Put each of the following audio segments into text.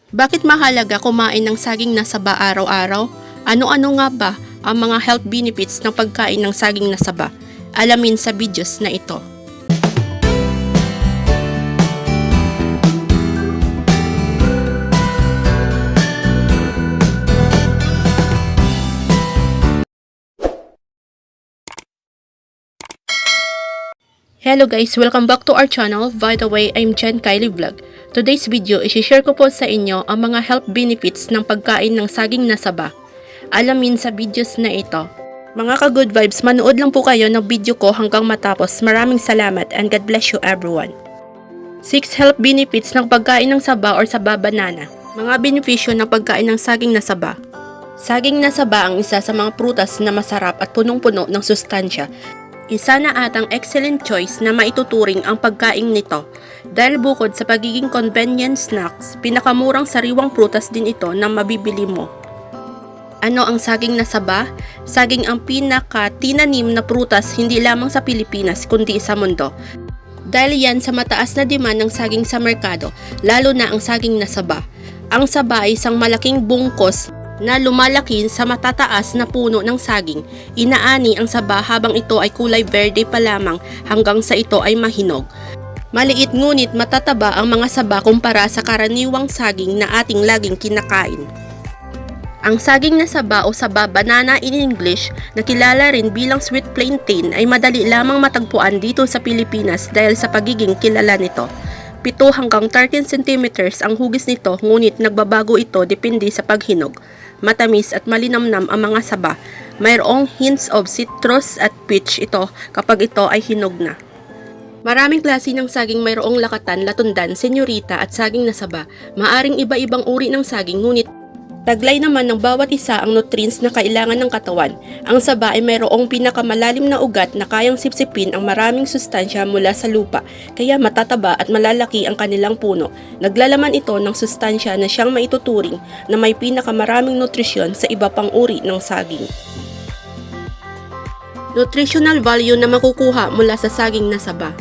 Bakit mahalaga kumain ng saging na saba araw-araw? Ano-ano nga ba ang mga health benefits ng pagkain ng saging na saba? Alamin sa videos na ito. Hello guys! Welcome back to our channel. By the way, I'm Jen Kylie Vlog. Today's video, isi-share ko po sa inyo ang mga health benefits ng pagkain ng saging na saba. Alamin sa videos na ito. Mga ka-good vibes, manood lang po kayo ng video ko hanggang matapos. Maraming salamat and God bless you everyone. 6 health benefits ng pagkain ng saba or saba banana. Mga benepisyo ng pagkain ng saging na saba. Saging na saba ang isa sa mga prutas na masarap at punong-puno ng sustansya. Isa na atang excellent choice na maituturing ang pagkain nito dahil bukod sa pagiging convenient snacks, pinakamurang sariwang prutas din ito na mabibili mo. Ano ang saging na saba? Saging ang pinaka-tinanim na prutas hindi lamang sa Pilipinas kundi sa mundo. Dahil yan sa mataas na demand ng saging sa merkado, lalo na ang saging na saba. Ang saba ay isang malaking bungkos na lumalaki sa matataas na puno ng saging. Inaani ang saba habang ito ay kulay verde pa lamang hanggang sa ito ay mahinog. Maliit ngunit matataba ang mga saba kumpara sa karaniwang saging na ating laging kinakain. Ang saging na saba o saba banana in English na kilala rin bilang sweet plantain ay madali lamang matagpuan dito sa Pilipinas dahil sa pagiging kilala nito. 7 hanggang 13 cm ang hugis nito ngunit nagbabago ito depende sa paghinog. Matamis at malinamnam ang mga saba. Mayroong hints of citrus at peach ito kapag ito ay hinog na. Maraming klase ng saging mayroong lakatan, latundan, senyorita at saging na saba. Maaring iba-ibang uri ng saging ngunit taglay naman ng bawat isa ang nutrients na kailangan ng katawan. Ang saba ay mayroong pinakamalalim na ugat na kayang sipsipin ang maraming sustansya mula sa lupa, kaya matataba at malalaki ang kanilang puno. Naglalaman ito ng sustansya na siyang maituturing na may pinakamaraming nutrisyon sa iba pang uri ng saging. Nutritional value na makukuha mula sa saging na saba.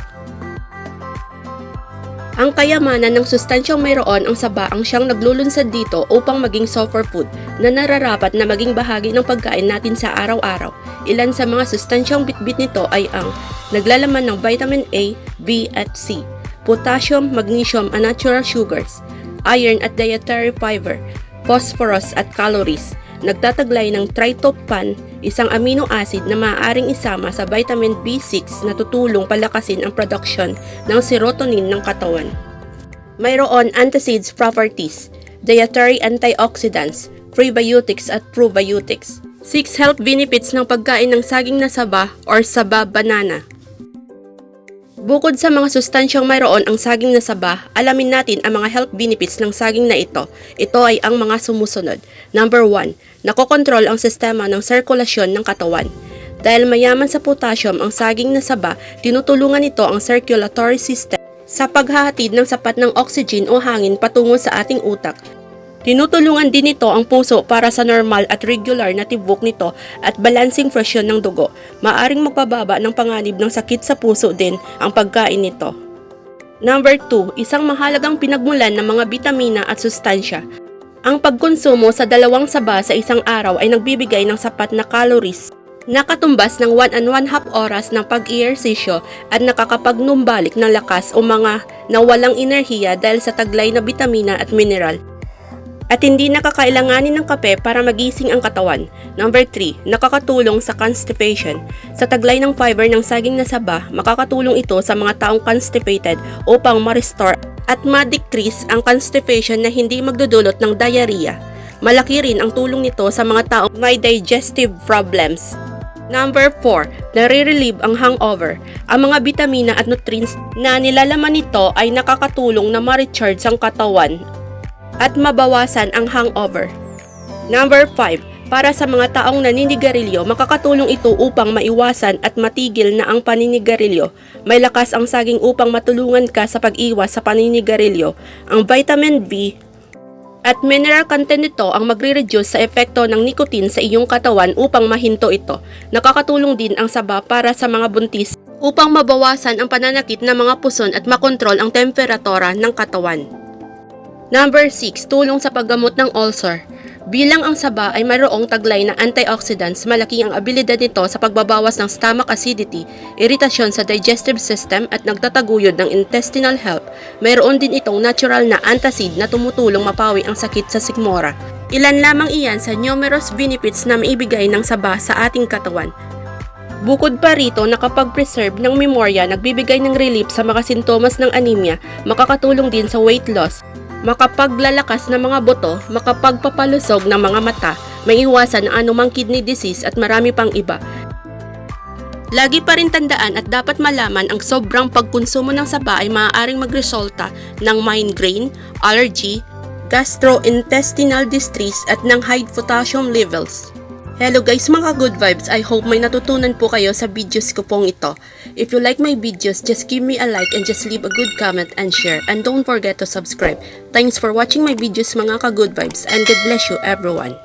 Ang kayamanan ng sustansyang mayroon ang saba ang siyang naglulunsad dito upang maging superfood na nararapat na maging bahagi ng pagkain natin sa araw-araw. Ilan sa mga sustansyang bitbit nito ay ang naglalaman ng vitamin A, B at C, potassium, magnesium at natural sugars, iron at dietary fiber, phosphorus at calories. Nagtataglay ng tryptophan, isang amino acid na maaaring isama sa vitamin B6 na tutulong palakasin ang production ng serotonin ng katawan. Mayroon antacids properties, dietary antioxidants, prebiotics at probiotics. 6 health benefits ng pagkain ng saging na saba or saba banana. Bukod sa mga sustansyang mayroon ang saging na saba, alamin natin ang mga health benefits ng saging na ito. Ito ay ang mga sumusunod. Number 1, nakokontrol ang sistema ng sirkulasyon ng katawan. Dahil mayaman sa potassium ang saging na saba, tinutulungan ito ang circulatory system sa paghahatid ng sapat ng oxygen o hangin patungo sa ating utak. Tinutulungan din ito ang puso para sa normal at regular na tibok nito at balancing presyon ng dugo. Maaring magpababa ng panganib ng sakit sa puso din ang pagkain nito. Number 2, isang mahalagang pinagmulan ng mga bitamina at sustansya. Ang pagkonsumo sa 2 saba sa isang araw ay nagbibigay ng sapat na calories na katumbas ng 1.5 oras ng pag-ehersisyo at nakakapagnumbalik ng lakas o mga nawalang enerhiya dahil sa taglay na bitamina at mineral. At hindi nakakailanganin ng kape para magising ang katawan. Number 3, nakakatulong sa constipation. Sa taglay ng fiber ng saging na saba, makakatulong ito sa mga taong constipated upang ma-restore at ma-decrease ang constipation na hindi magdudulot ng diarrhea. Malaki rin ang tulong nito sa mga taong may digestive problems. Number 4, nare-relieve ang hangover. Ang mga bitamina at nutrients na nilalaman nito ay nakakatulong na ma-recharge ang katawan at mabawasan ang hangover. Number 5, para sa mga taong naninigarilyo, makakatulong ito upang maiwasan at matigil na ang paninigarilyo. May lakas ang saging upang matulungan ka sa pag-iwas sa paninigarilyo. Ang vitamin B at mineral content nito ang magre-reduce sa epekto ng nicotine sa iyong katawan upang mahinto ito. Nakakatulong din ang saba para sa mga buntis upang mabawasan ang pananakit ng mga puson at makontrol ang temperatura ng katawan. Number 6, tulong sa paggamot ng ulcer. Bilang ang saba ay mayroong taglay na antioxidants, malaki ang abilidad nito sa pagbabawas ng stomach acidity, iritasyon sa digestive system at nagtataguyod ng intestinal health. Mayroon din itong natural na antacid na tumutulong mapawi ang sakit sa sikmura. Ilan lamang iyan sa numerous benefits na maibigay ng saba sa ating katawan. Bukod pa rito, nakapag-preserve ng memorya, nagbibigay ng relief sa mga sintomas ng anemia, makakatulong din sa weight loss, makapaglalakas ng mga buto, makapagpapalusog ng mga mata, maiiwasan ang anumang kidney disease at marami pang iba. Lagi pa rin tandaan at dapat malaman ang sobrang pagkonsumo ng saba ay maaaring magresulta ng migraine, allergy, gastrointestinal distress at ng high potassium levels. Hello guys mga good vibes, I hope may natutunan po kayo sa videos ko pong ito. If you like my videos, just give me a like and just leave a good comment and share. And don't forget to subscribe. Thanks for watching my videos mga ka-good vibes and God bless you everyone.